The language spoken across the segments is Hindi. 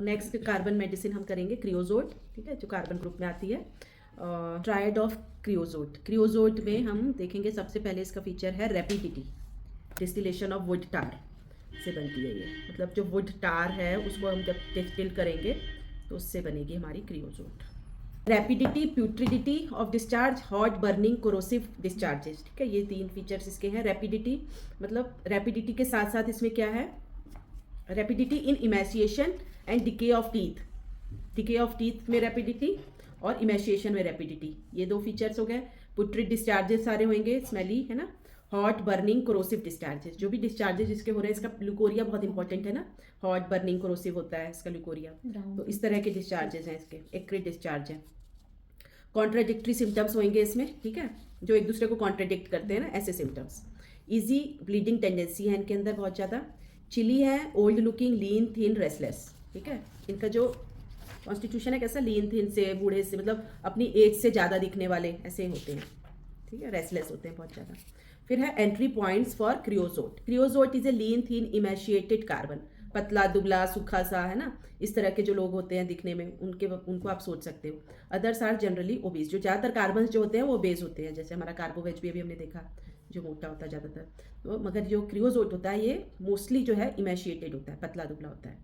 नेक्स्ट कार्बन मेडिसिन हम करेंगे क्रियोजोट, ठीक है, जो कार्बन ग्रुप में आती है। Triad of creosote. क्रियोजोट में हम देखेंगे सबसे पहले इसका फीचर है रैपिडिटी। डिस्टिलेशन ऑफ वुड टार से बनती है ये, मतलब जो वुड टार है उसको हम जब डिस्टिल करेंगे तो उससे बनेगी हमारी creosote. Rapidity, putridity of discharge, hot burning, corrosive discharges, ठीक है, ये 3 फीचर्स इसके हैं। रैपिडिटी मतलब रैपिडिटी के साथ साथ इसमें क्या है, rapidity in इमैसिएशन and decay of teeth. Decay of teeth में रैपिडिटी और इमैसिएशन में रैपिडिटी, ये 2 फीचर्स हो गए। पुट्रिड डिस्चार्जेस सारे होंगे, स्मेली, है ना। हॉट बर्निंग कोरोसिव डिस्चार्जेस, जो भी डिस्चार्जेस इसके हो रहे हैं, इसका ल्यूकोरिया बहुत इंपॉर्टेंट है ना, हॉट बर्निंग कोरोसिव होता है इसका ल्यूकोरिया, तो इस तरह के डिस्चार्जेस हैं इसके, एक्रिड डिस्चार्ज हैं। कॉन्ट्राडिक्टरी सिम्टम्स होंगे इसमें, ठीक है, जो एक दूसरे को कॉन्ट्राडिक्ट करते हैं ना, ऐसे सिम्टम्स। इजी ब्लीडिंग टेंडेंसी है इनके अंदर बहुत ज़्यादा। चिली है, ओल्ड लुकिंग, लीन, थिन, रेस्टलेस, ठीक है। इनका जो कॉन्स्टिट्यूशन है कैसा, लीन थिन से, बूढ़े से, मतलब अपनी एज से ज़्यादा दिखने वाले ऐसे होते हैं, ठीक है, रेस्टलेस होते हैं बहुत ज़्यादा। फिर है entry points for creosote. Creosote is a lean thin emaciated carbon, पतला दुबला सूखा सा, है ना, इस तरह के जो लोग होते हैं दिखने में, उनको आप सोच सकते हो। अदर्स आर जनरली ओबीज, जो ज़्यादातर कार्बन जो होते हैं वो ओबेज होते हैं, जैसे हमारा कार्बोवेज भी अभी हमने देखा जो मोटा होता है ज़्यादातर, तो मगर जो क्रियोजोट होता है ये मोस्टली जो है इमैशिएटेड होता है, पतला दुबला होता है।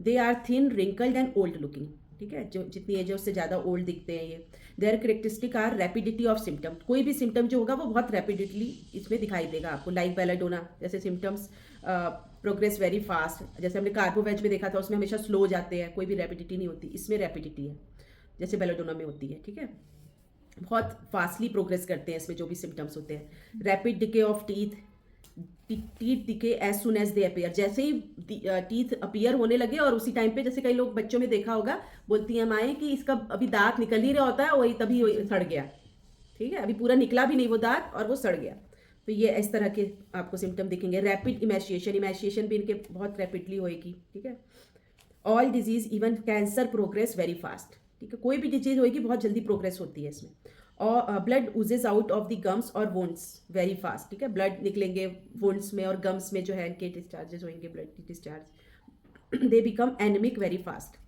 They are thin, wrinkled and old looking, ठीक है, जो जितनी एज है उससे ज़्यादा ओल्ड दिखते हैं ये। Their characteristic are rapidity of symptom, कोई भी सिम्टम जो होगा वो बहुत रैपिडिटली इसमें दिखाई देगा आपको, लाइक बेलाडोना जैसे सिम्टम्स प्रोग्रेस वेरी फास्ट, जैसे हमने कार्बोवेज में देखा था उसमें हमेशा स्लो जाते हैं, कोई भी रैपिडिटी नहीं होती, इसमें रैपिडिटी है जैसे बेलाडोना में होती है, ठीक है, बहुत फास्टली प्रोग्रेस करते हैं इसमें जो भी सिम्टम्स होते हैं। Rapid decay of teeth, teeth दिखे as soon as they appear, जैसे ही टीथ अपीयर होने लगे और उसी टाइम पे, जैसे कई लोग बच्चों में देखा होगा, बोलती हैं माएँ कि इसका अभी दांत निकल ही रहा होता है, वही तभी सड़ गया, ठीक है, अभी पूरा निकला भी नहीं वो दांत और वो सड़ गया, तो ये इस तरह के आपको सिम्टम दिखेंगे। रैपिड इमैशिएशन, इमैशिएशन भी इनके बहुत रैपिडली होएगी, ठीक है। All disease even cancer progress very fast, ठीक है, कोई भी डिजीज होएगी बहुत जल्दी प्रोग्रेस होती है इसमें। और blood oozes out of the gums और वुंड्स वेरी फास्ट, ठीक है, ब्लड निकलेंगे वुंड्स में और गम्स में जो है इनके डिस्चार्जेस होंगे, blood discharge. They become anaemic very fast,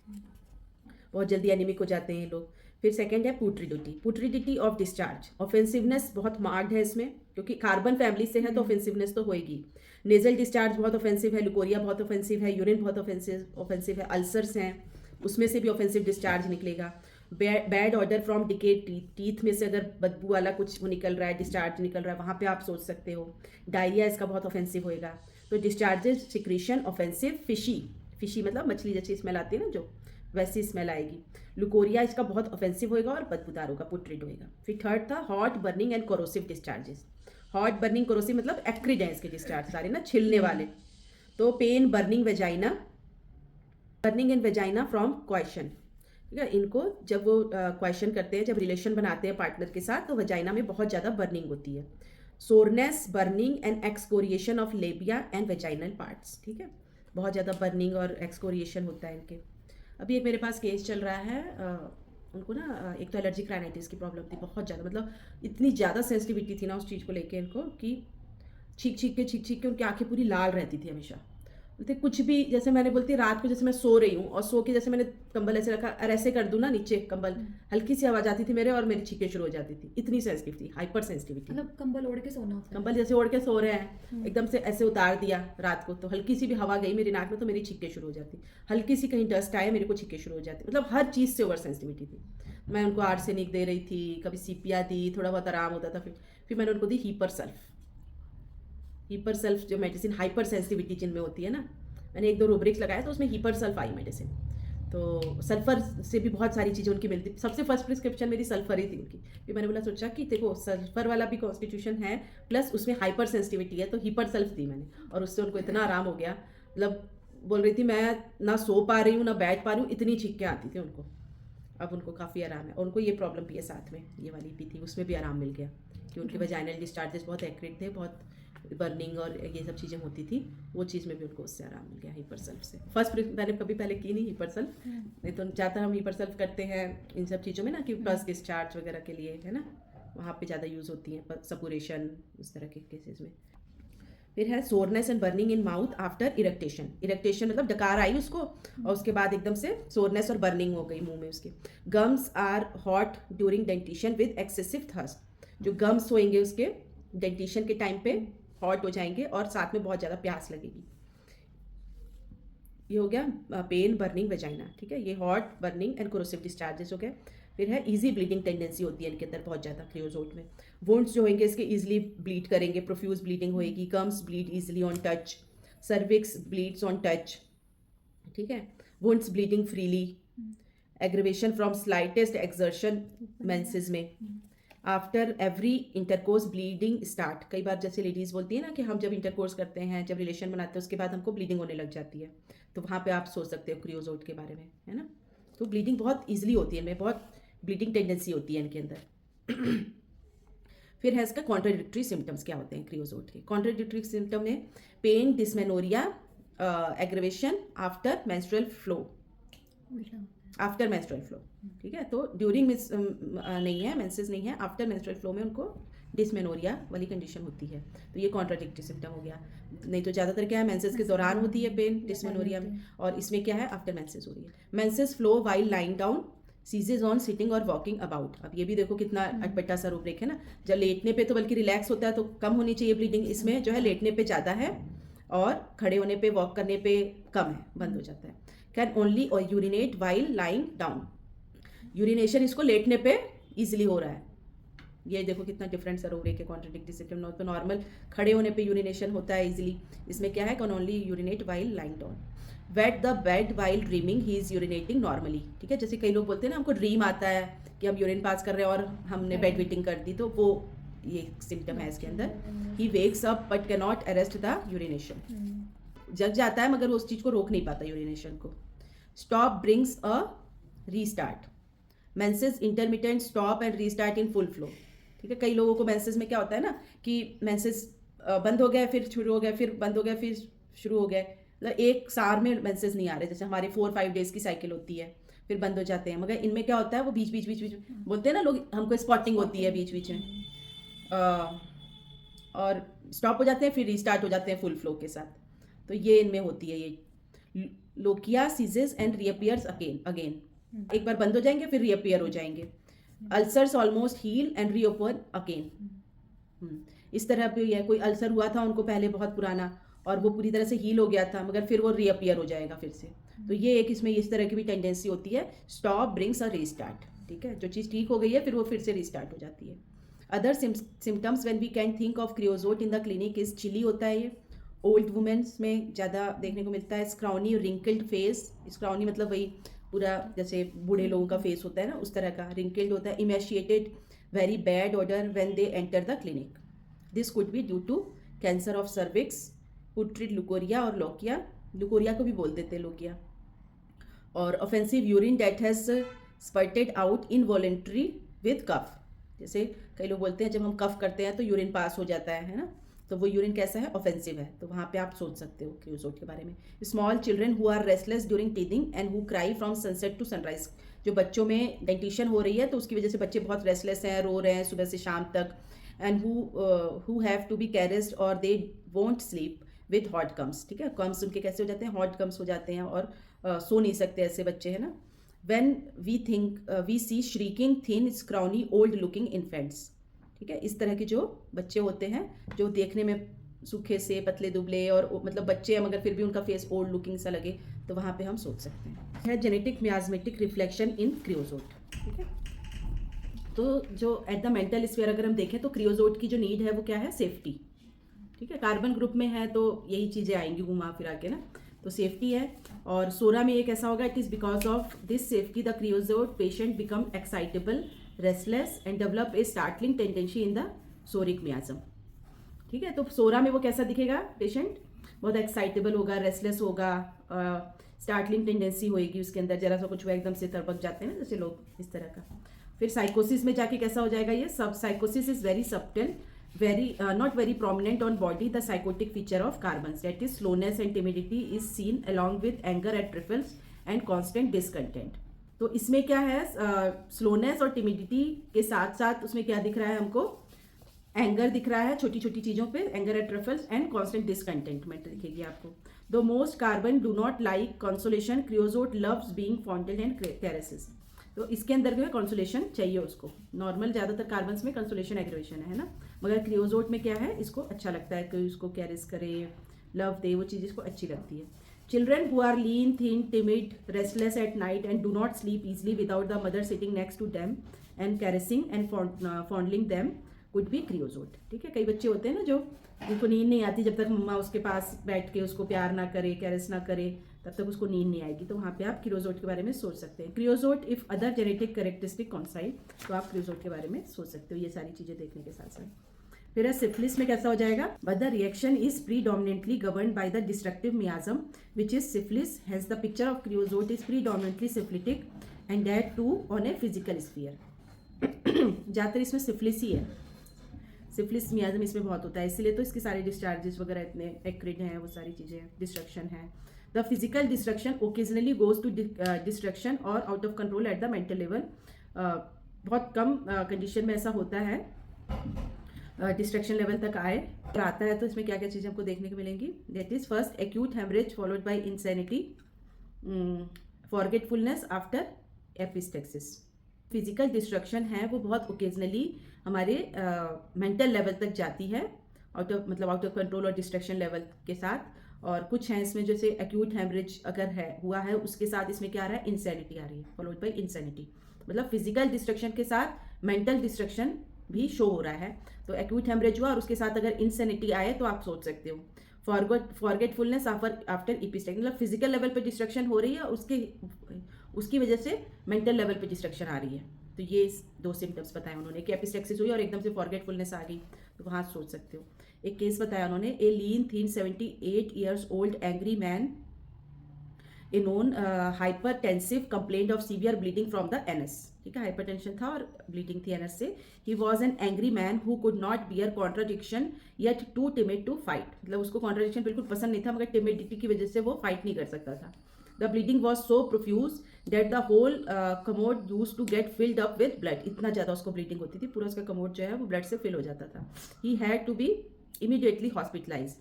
बहुत जल्दी एनिमिक हो जाते हैं ये लोग। फिर सेकंड है पुट्रिडिटी, पुट्रिडिटी ऑफ डिस्चार्ज, ऑफेंसिवनेस बहुत मार्क्ड है इसमें, क्योंकि कार्बन फैमिली से है तो ऑफेंसिवनेस तो होएगी। नेजल डिस्चार्ज बहुत ऑफेंसिव है, ल्यूकोरिया बहुत ऑफेंसिव है, यूरिन बहुत ऑफेंसिव है, अल्सर्स हैं उसमें से भी ऑफेंसिव डिस्चार्ज निकलेगा। Bad order from decade teeth, teeth में से अगर बदबू वाला कुछ वो निकल रहा है, डिस्चार्ज निकल रहा है, वहाँ पे आप सोच सकते हो। डायरिया इसका बहुत ऑफेंसिव होएगा। तो discharges, secretion offensive, fishy, fishy मतलब मछली जैसी स्मेल आती है ना जो, वैसी स्मेल आएगी। ल्यूकोरिया इसका बहुत ऑफेंसिव होएगा और बदबूदार होगा, पुट्रिड होएगा। फिर थर्ड था hot burning and corrosive discharges. Hot burning corrosive मतलब एक्रिड है इसके डिस्चार्ज सारे ना, छिलने वाले। तो pain, burning vagina, burning in vagina from question, ठीक है, इनको जब वो क्वेश्चन करते हैं, जब रिलेशन बनाते हैं पार्टनर के साथ, तो वजाइना में बहुत ज़्यादा बर्निंग होती है। Soreness, burning and excoriation of लेबिया and vaginal parts, ठीक है, बहुत ज़्यादा बर्निंग और एक्सकोरिएशन होता है इनके। अभी एक मेरे पास केस चल रहा है, उनको ना एक तो एलर्जिक राइनाइटिस की प्रॉब्लम थी बहुत ज़्यादा, मतलब इतनी ज़्यादा सेंसिटिविटी थी ना उस चीज़ को लेके इनको कि छींक छींक के उनकी आंखें पूरी लाल रहती थी हमेशा। तो कुछ भी, जैसे मैंने बोलती रात को जैसे मैं सो रही हूँ और सो के जैसे मैंने कंबल ऐसे रखा और ऐसे कर दूँ ना नीचे कंबल, हल्की सी आवाज आती थी मेरे और मेरी छींकें शुरू हो जाती थी, इतनी सेंसिटिव थी, हाइपर सेंसिटिविटी। मतलब कंबल ओढ़ के सोना होता है, कंबल जैसे ओढ़ के सो रहे हैं एकदम से ऐसे उतार दिया रात को, तो हल्की सी भी हवा गई मेरी नाक में तो मेरी छींकें शुरू हो जाती, हल्की सी कहीं डस्ट आए मेरे को छींकें शुरू हो जाती, मतलब हर चीज़ से ओवर सेंसिटिविटी थी। मैं उनको आर्सेनिक दे रही थी, कभी सीपिया दी, थोड़ा बहुत आराम होता था, फिर मैंने उनको दी हीपर सल्फ। हीपर सल्फ जो मेडिसिन हाइपर सेंसिटिविटी जिनमें होती है ना, मैंने 1-2 रूब्रिक्स लगाया तो उसमें हीपर सल्फ आई मेडिसिन। तो सल्फर से भी बहुत सारी चीज़ें उनकी मिलती, सबसे फर्स्ट प्रिस्क्रिप्शन मेरी सल्फर ही थी उनकी। फिर मैंने बोला सोचा कि देखो सल्फर वाला भी कॉन्स्टिट्यूशन है प्लस उसमें हाइपर सेंसिटिविटी है, तो हीपर सल्फ दी मैंने और उससे उनको इतना आराम हो गया, मतलब बोल रही थी मैं ना सो पा रही हूँ ना बैठ पा रही हूँ, इतनी छींकें आती थी उनको। अब उनको काफ़ी आराम है और उनको ये प्रॉब्लम भी है साथ में, ये वाली भी थी, उसमें भी आराम मिल गया कि उनके वजाइनल डिस्चार्जेस बहुत एक्यूरेट थे, बहुत बर्निंग और ये सब चीज़ें होती थी, वो चीज़ में भी उनको उससे आराम मिल गया हीपर सल्फ से। फर्स्ट मैंने कभी पहले की नहीं हीपर सल्फ, नहीं तो ज़्यादातर हम हीपर सल्फ करते हैं इन सब चीज़ों में ना कि प्लस डिस्चार्ज वगैरह के लिए, है ना, वहाँ पे ज़्यादा यूज़ होती हैं, सपुरेशन, इस तरह के केसेस में। फिर है soreness and burning in mouth after eructation. Eructation मतलब डकार आई उसको और उसके बाद एकदम से सोरनेस और बर्निंग हो गई मुंह में उसके। Gums are hot during dentition with excessive thirst. जो गम्स होंगे उसके डेंटिशन के टाइम पे हॉट हो जाएंगे और साथ में बहुत ज़्यादा प्यास लगेगी। ये हो गया पेन, बर्निंग, वेजाइना। ठीक है, ये hot, burning and corrosive discharges हो गए। फिर है इजी ब्लीडिंग टेंडेंसी होती है इनके अंदर बहुत ज़्यादा क्रियोजोट में। वुंड्स जो होंगे इसके इजीली ब्लीड करेंगे, प्रोफ्यूज ब्लीडिंग होएगी। Gums bleed easily on touch, cervix bleeds on touch. ठीक है, wounds bleeding freely, aggravation from slightest exertion menses में। After every intercourse bleeding start. कई बार जैसे लेडीज़ बोलती है ना कि हम जब इंटरकोर्स करते हैं, जब रिलेशन बनाते हैं, उसके बाद हमको ब्लीडिंग होने लग जाती है, तो वहाँ पे आप सोच सकते हो क्रियोजोट के बारे में, है ना। तो ब्लीडिंग बहुत ईजिली होती है, इनमें बहुत ब्लीडिंग टेंडेंसी होती है इनके अंदर। फिर है इसका कॉन्ट्राडिक्टरी सिम्टम्स क्या होते हैं क्रियोजोट के। कॉन्ट्राडिक्टरी सिम्टम है pain, dysmenorrhoea, aggravation after menstrual flow. After menstrual flow, ठीक है, तो ड्यूरिंग नहीं है, मेंसेस नहीं है, आफ्टर मेंस्ट्रुअल फ्लो में उनको डिसमेनोरिया वाली कंडीशन होती है। तो ये कॉन्ट्राडिक्टरी सिम्टम हो गया। नहीं तो ज़्यादातर क्या है, मेंसेस के दौरान होती है पेन डिसमेनोरिया में, और इसमें क्या है आफ्टर मेंसेस हो रही है। Menses flow while lying down, सीजेज on sitting और वॉकिंग अबाउट। अब ये भी देखो कितना अटपटा सा रूप रेख है ना। जब लेटने पे तो बल्कि रिलैक्स होता है तो कम होनी चाहिए ब्लीडिंग, इसमें जो है लेटने पे ज़्यादा है और खड़े होने पे, वॉक करने पे कम है, बंद हो जाता है। कैन ओनली और urinate while lying down. Urination इसको लेटने पे इजिली हो रहा है। ये देखो कितना डिफरेंट सा रूप रेख है कॉन्ट्राडिक्टरी सिम्टम। तो नॉर्मल खड़े होने पे यूरिनेशन होता है इजिली, इसमें क्या है, can only urinate while lying down. Wet the bed while dreaming, he is urinating normally. ठीक है, जैसे कई लोग बोलते हैं ना हमको ड्रीम आता है कि हम यूरिन पास कर रहे हैं और हमने बेड वेटिंग कर दी, तो वो ये सिम्टम है इसके अंदर। He wakes up but can not arrest the urination. जग जाता है मगर वो उस चीज़ को रोक नहीं पाता यूरिनेशन को। Stop brings a restart. Menses intermittent stop and restart in full flow. ठीक है, कई लोगों को मेंसेस में क्या होता है ना कि मेंसेस बंद हो गए फिर शुरू हो गए, फिर बंद हो गए फिर शुरू हो गए, मतलब एक सार में मेंसेस नहीं आ रहे। जैसे हमारे 4-5 डेज की साइकिल होती है, फिर बंद हो जाते हैं। मगर इनमें क्या होता है, वो बीच बीच बोलते हैं ना लोग, हमको स्पॉटिंग होती है बीच बीच में, और स्टॉप हो जाते हैं फिर रीस्टार्ट हो जाते हैं फुल फ्लो के साथ। तो ये इनमें होती है ये lochia, ceases and reappears again. एक बार बंद हो जाएंगे फिर रीअपियर हो जाएंगे। Ulcers almost heal and reopen again. इस तरह भी है, कोई अल्सर हुआ था उनको पहले बहुत पुराना और वो पूरी तरह से हील हो गया था, मगर फिर वो रीअपियर हो जाएगा फिर से। तो ये एक इसमें इस तरह की भी टेंडेंसी होती है। Stop brings a restart. ठीक है, जो चीज़ ठीक हो गई है फिर वो फिर से रीस्टार्ट हो जाती है। Other symptoms when we can think of creosote in the clinic is chilly होता है ये, ओल्ड वुमेन्स में ज़्यादा देखने को मिलता है। स्क्राउनी, रिंकल्ड फेस। स्क्राउनी मतलब वही पूरा जैसे बूढ़े लोगों का फेस होता है ना, उस तरह का। रिंकल्ड होता है। Emaciated, very bad odour when they enter the clinic. This could be due to cancer of cervix, putrid leucorrhoea और लोकिया। लुकोरिया को भी बोल देते हैं लोकिया। और offensive urine that has spurted out involuntary with cough. जैसे कई लोग बोलते हैं जब हम कफ करते हैं तो यूरिन पास हो जाता है ना, तो वो यूरिन कैसा है, ऑफेंसिव है। तो वहाँ पे आप सोच सकते हो क्रियोजोट के बारे में। Small children who are restless during teething and who cry from sunset to sunrise. जो बच्चों में डेंटिशन हो रही है तो उसकी वजह से बच्चे बहुत रेस्टलेस हैं, रो रहे हैं सुबह से शाम तक। And who have to be caressed और they won't sleep with hot gums. ठीक है, गम्स उनके कैसे हो जाते हैं, हॉट गम्स हो जाते हैं और सो नहीं सकते ऐसे बच्चे, है ना। When we see shrinking thin scrawny old looking infants. ठीक है, इस तरह के जो बच्चे होते हैं जो देखने में सूखे से पतले दुबले और मतलब बच्चे हैं मगर फिर भी उनका फेस ओल्ड लुकिंग सा लगे, तो वहाँ पे हम सोच सकते हैं। है जेनेटिक मियाज्मेटिक रिफ्लेक्शन इन क्रियोजोट। ठीक है, तो जो एट द मेंटल स्फीयर अगर हम देखें तो क्रियोजोट की जो नीड है वो क्या है, सेफ्टी। ठीक है, कार्बन ग्रुप में है तो यही चीज़ें आएंगी घुमा फिरा के ना, तो सेफ्टी है। और सोरा में ये कैसा होगा, it is because of this safety the creosote patient become excitable, restless and develop a startling tendency in the सोरिक मियाज्म। ठीक है, तो सोरा में वो कैसा दिखेगा, पेशेंट बहुत एक्साइटेबल होगा, रेस्टलेस होगा, स्टार्टलिंग टेंडेंसी होएगी उसके अंदर, जरा सा कुछ वो एकदम से तड़पक जाते हैं ना जैसे लोग, इस तरह का। फिर साइकोसिस में जाके कैसा हो जाएगा ये सब, साइकोसिस is very subtle, very not very prominent on body. The psychotic feature of carbons, that is slowness and timidity, is seen along with anger at trifles and constant discontent. तो इसमें क्या है, स्लोनेस और टिमिडिटी के साथ साथ उसमें क्या दिख रहा है हमको, एंगर दिख रहा है छोटी छोटी चीज़ों पे, anger at trifles, and constant discontentment दिखेगी आपको। The most carbon do not like consolation, creosote loves being fondled and caresses. तो इसके अंदर जो है कंसोलेशन चाहिए उसको। नॉर्मल ज़्यादातर कार्बन्स में कंसोलेशन एग्रेवेशन है ना, मगर क्रियोजोट में क्या है, इसको अच्छा लगता है कि उसको कैरेस करे, लव दे, वो चीज़ इसको अच्छी लगती है। Children who are lean, thin, timid, restless at night and do not sleep easily without the mother sitting next to them and caressing and fondling them could be creosote. ठीक है, कई बच्चे होते हैं ना जो जिनको नींद नहीं आती जब तक मम्मा उसके पास बैठ के उसको प्यार ना करे, कैरेस ना करे, तब तक उसको नींद नहीं आएगी। तो वहाँ पे आप क्रियोजोट के बारे में सोच सकते हैं। Creosote if other genetic characteristic कॉन्साइड, तो आप क्रियोजोट के बारे में सोच सकते हो ये सारी चीज़ें देखने के साथ साथ। फिर सिफिलिस में कैसा हो जाएगा, but the reaction is predominantly govern by the destructive miasm which is syphilis, hence the picture of creosote is predominantly syphilitic and that too on a physical sphere. ज़्यादातर इसमें सिफिलिस ही है, सिफिलिस मियाजम इसमें बहुत होता है, इसलिए तो इसके सारे डिस्चार्जेस वगैरह इतने एक्रिड हैं, वो सारी चीज़ें, डिस्ट्रक्शन है। The physical destruction occasionally goes to destruction और out of control at the mental level. बहुत कम कंडीशन में ऐसा होता है डिस्ट्रक्शन लेवल तक आए और आता है। तो इसमें क्या क्या चीज़ें हमको देखने को मिलेंगी, that is first acute haemorrhage followed by insanity, forgetfulness after epistaxis. Physical destruction है वो बहुत ओकेजनली हमारे मेंटल लेवल तक जाती है, आउट ऑफ कंट्रोल और डिस्ट्रक्शन लेवल के साथ। और कुछ हैं इसमें जैसे एक्यूट हेमरेज अगर है हुआ है, उसके साथ इसमें क्या आ रहा है, इंसैनिटी आ रही है, फॉलोड बाय इंसैनिटी। मतलब फिजिकल डिस्ट्रक्शन के साथ मेंटल डिस्ट्रक्शन भी शो हो रहा है। तो एक्यूट हेमरेज हुआ और उसके साथ अगर इंसैनिटी आए तो आप सोच सकते हो फॉरगेटफुलनेस आफ्टर एपिस्टेक्सिस, मतलब फिजिकल लेवल पे डिस्ट्रक्शन हो रही है, उसकी वजह से मेंटल लेवल पे डिस्ट्रक्शन आ रही है। तो ये दो सिम्टम्स बताए उन्होंने कि एपिस्टेक्सिस हुई और एकदम से फॉरगेटफुलनेस आ गई, तो वहाँ सोच सकते हो। एक केस बताया उन्होंने, a lean thin 78 years old angry man, a known hypertensive complaint of severe bleeding from the anus. ठीक है, हाइपरटेंशन था और ब्लीडिंग थी एनएस से। He was an angry man who could not bear contradiction yet too timid to fight, मतलब उसको कॉन्ट्राडिक्शन बिल्कुल पसंद नहीं था, मगर टिमिडिटी की वजह से वो फाइट नहीं कर सकता था। The bleeding was so profuse that the whole commode use to get filled up with blood, इतना ज़्यादा उसको ब्लीडिंग होती थी, पूरा उसका कमोड जो है वो ब्लड से फिल हो जाता था। He had to be immediately hospitalized.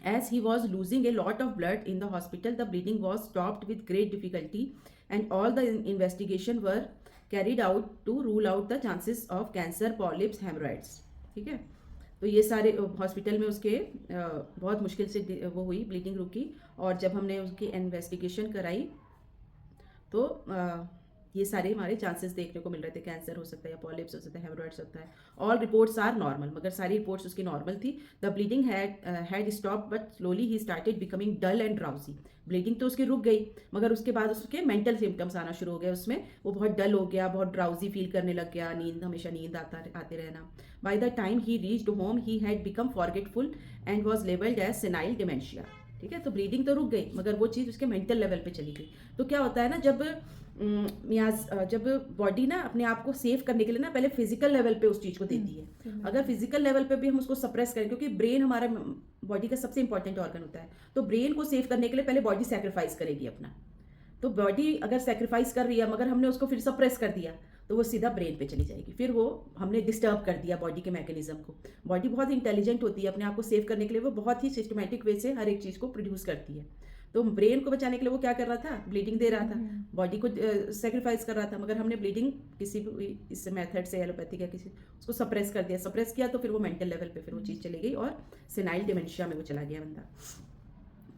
As he was losing a lot of blood in the hospital, the bleeding was stopped with great difficulty and all the investigation were carried out to rule out the chances of cancer, polyps, hemorrhoids. ठीक है, तो ये सारे हॉस्पिटल में उसके बहुत मुश्किल से वो हुई, ब्लीडिंग रुकी, और जब हमने उसकी इन्वेस्टिगेशन कराई तो ये सारे हमारे चांसेस देखने को मिल रहे थे, कैंसर हो सकता है या पॉलिप्स हो सकता है, हेमोरॉइड्स होता है। ऑल रिपोर्ट्स आर नॉर्मल, मगर सारी रिपोर्ट्स उसकी नॉर्मल थी। The bleeding had stop but slowly he started becoming dull and drowsy. Bleeding तो उसकी रुक गई, मगर उसके बाद उसके मेंटल सिम्टम्स आना शुरू हो गए, उसमें वो बहुत डल हो गया, बहुत ड्राउजी फील करने लग गया, नींद हमेशा नींद आते रहना। By the time he reached home he had become forgetful and was labelled as senile dementia. ठीक है, तो ब्लीडिंग तो रुक गई, मगर वो चीज़ उसके मेंटल लेवल पे चली गई। तो क्या होता है ना, जब बॉडी ना अपने आप को सेव करने के लिए ना पहले फिजिकल लेवल पे उस चीज़ को देती है। अगर फिजिकल लेवल पे भी हम उसको सप्रेस करें, क्योंकि ब्रेन हमारा बॉडी का सबसे इंपॉर्टेंट ऑर्गन होता है, तो ब्रेन को सेव करने के लिए पहले बॉडी सेक्रीफाइस करेगी अपना। तो बॉडी अगर सेक्रीफाइस कर रही है, मगर हमने उसको फिर सप्रेस कर दिया, तो वो सीधा ब्रेन पे चली जाएगी। फिर वो हमने डिस्टर्ब कर दिया बॉडी के मैकेनिज्म को। बॉडी बहुत इंटेलिजेंट होती है, अपने आप को सेव करने के लिए वो बहुत ही सिस्टमैटिक वे से हर एक चीज़ को प्रोड्यूस करती है। तो ब्रेन को बचाने के लिए वो क्या कर रहा था, ब्लीडिंग दे रहा था, बॉडी को सेक्रीफाइस कर रहा था, मगर हमने ब्लीडिंग किसी भी इस मेथड से, एलोपैथिक या किसी, उसको सप्रेस कर दिया, सप्रेस किया, तो फिर वो मेंटल लेवल पे फिर वो चीज़ चली गई और सेनाइल डिमेंशिया में वो चला गया बंदा।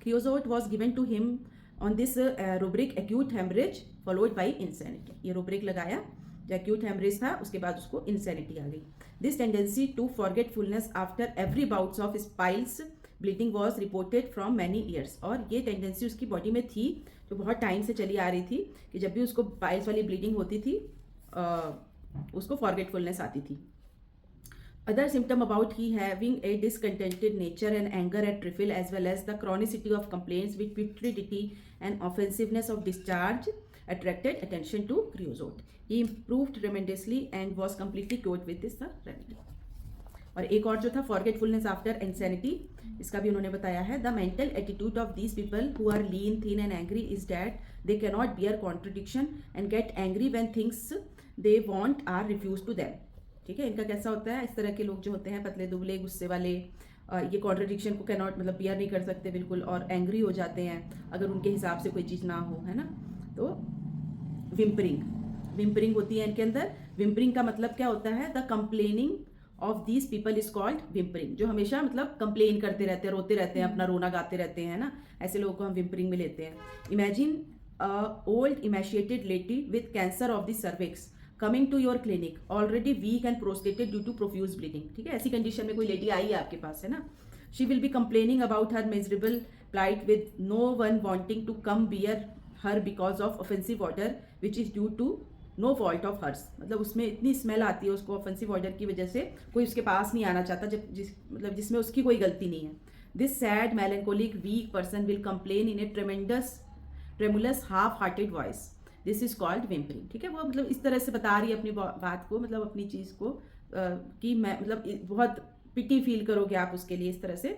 Creosote was given to him on this rubric acute haemorrhage followed by insanity. ये रूब्रिक लगाया, जो एक्यूट हेमरेज था उसके बाद उसको इंसैनिटी आ गई। This tendency to forgetfulness after every bouts of spells bleeding was reported from many years. और ये टेंडेंसी उसकी बॉडी में थी जो बहुत टाइम से चली आ रही थी, कि जब भी उसको पाइल्स वाली ब्लीडिंग होती थी उसको फॉरगेटफुलनेस आती थी। Other symptom about he having a discontented nature and anger at trifle, as well as the chronicity of complaints with putridity and offensiveness of discharge attracted attention to creosote. He improved tremendously and was completely cured with this remedy. और एक और जो था forgetfulness after insanity, इसका भी उन्होंने बताया है। The mental attitude of these people who are lean, thin and angry is that they cannot bear contradiction and get angry when things they want are refused to them. ठीक है। इनका कैसा होता है, इस तरह के लोग जो होते हैं पतले दुबले गुस्से वाले, ये कॉन्ट्रडिक्शन को कैनॉट मतलब बियर नहीं कर सकते बिल्कुल, और एंग्री हो जाते हैं अगर उनके हिसाब से कोई चीज़ ना हो, है ना। तो विम्परिंग होती है इनके अंदर। विम्परिंग का मतलब क्या होता है, the complaining of these people is called whimpering. जो हमेशा मतलब कंप्लेन करते रहते हैं, रोते रहते हैं, अपना रोना गाते रहते हैं ना, ऐसे लोगों को हम विम्परिंग में लेते हैं। Imagine old emaciated lady with cancer of the cervix coming to your clinic already weak and prostrated due to profuse bleeding. ठीक है, ऐसी कंडीशन में कोई लेडी आई है आपके पास, है ना। She will be complaining about her miserable plight with no one wanting to come near her because of offensive order which is due to no fault of hers। मतलब उसमें इतनी स्मेल आती है उसको ऑफेंसिव ऑर्डर की वजह से, कोई उसके पास नहीं आना चाहता मतलब जिसमें उसकी कोई गलती नहीं है। This sad melancholic weak person will complain in a tremulous half hearted voice। This is called whimpering. ठीक है, वो मतलब इस तरह से बता रही है अपनी बात को, मतलब अपनी चीज़ को कि मैं मतलब बहुत पिटी फील करोगे आप उसके लिए, इस तरह से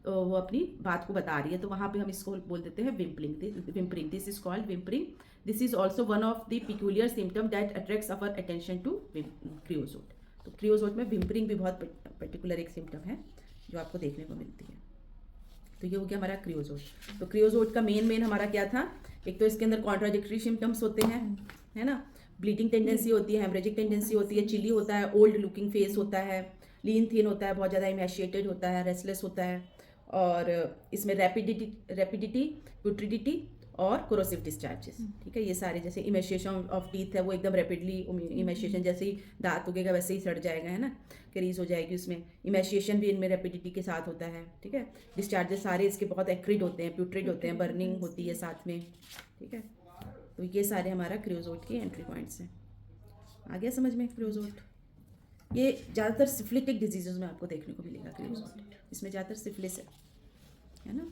वो अपनी बात को बता रही है। तो वहाँ पे हम इसको बोल देते हैं whimpering. This is called whimpering. This is also one of the peculiar symptom that attracts our attention to creosote. तो क्रियोजोट में विम्परिंग भी बहुत पर्टिकुलर एक सिम्टम है जो आपको देखने को मिलती है। तो ये हो गया हमारा क्रियोजोट। तो क्रियोजोट का मेन हमारा क्या था, एक तो इसके अंदर कॉन्ट्राडिक्टरी सिम्टम्स होते हैं, है ना। ब्लीडिंग टेंडेंसी होती है, हेमरेजिक टेंडेंसी होती है, चिली होता है, ओल्ड लुकिंग फेस होता है, लीन थिन होता है, बहुत ज़्यादा इमेशिएटेड होता है, रेस्टलेस होता है, और इसमें रैपिडिटी प्यूट्रिडिटी और कोरोसिव डिस्चार्जेस। ठीक है, ये सारे जैसे इमेशिएशन ऑफ टीथ है वो एकदम रैपिडली इमेशिएशन, जैसे ही दांत उगेगा वैसे ही सड़ जाएगा, है ना, क्रीज हो जाएगी उसमें। इमेशिएशन भी इनमें रैपिडिटी के साथ होता है। ठीक है, डिस्चार्जेस सारे इसके बहुत एक्रिड होते हैं, प्यूट्रिड होते हैं, बर्निंग होती है साथ में। ठीक है, तो ये सारे हमारा क्रियोजोट के एंट्री पॉइंट्स हैं। आ गया समझ में क्रियोजोट। ये ज़्यादातर सिफिलिटिक डिजीज़ में आपको देखने को मिलेगा क्रियोजोट, इसमें ज़्यादातर सिफिलिस है ना।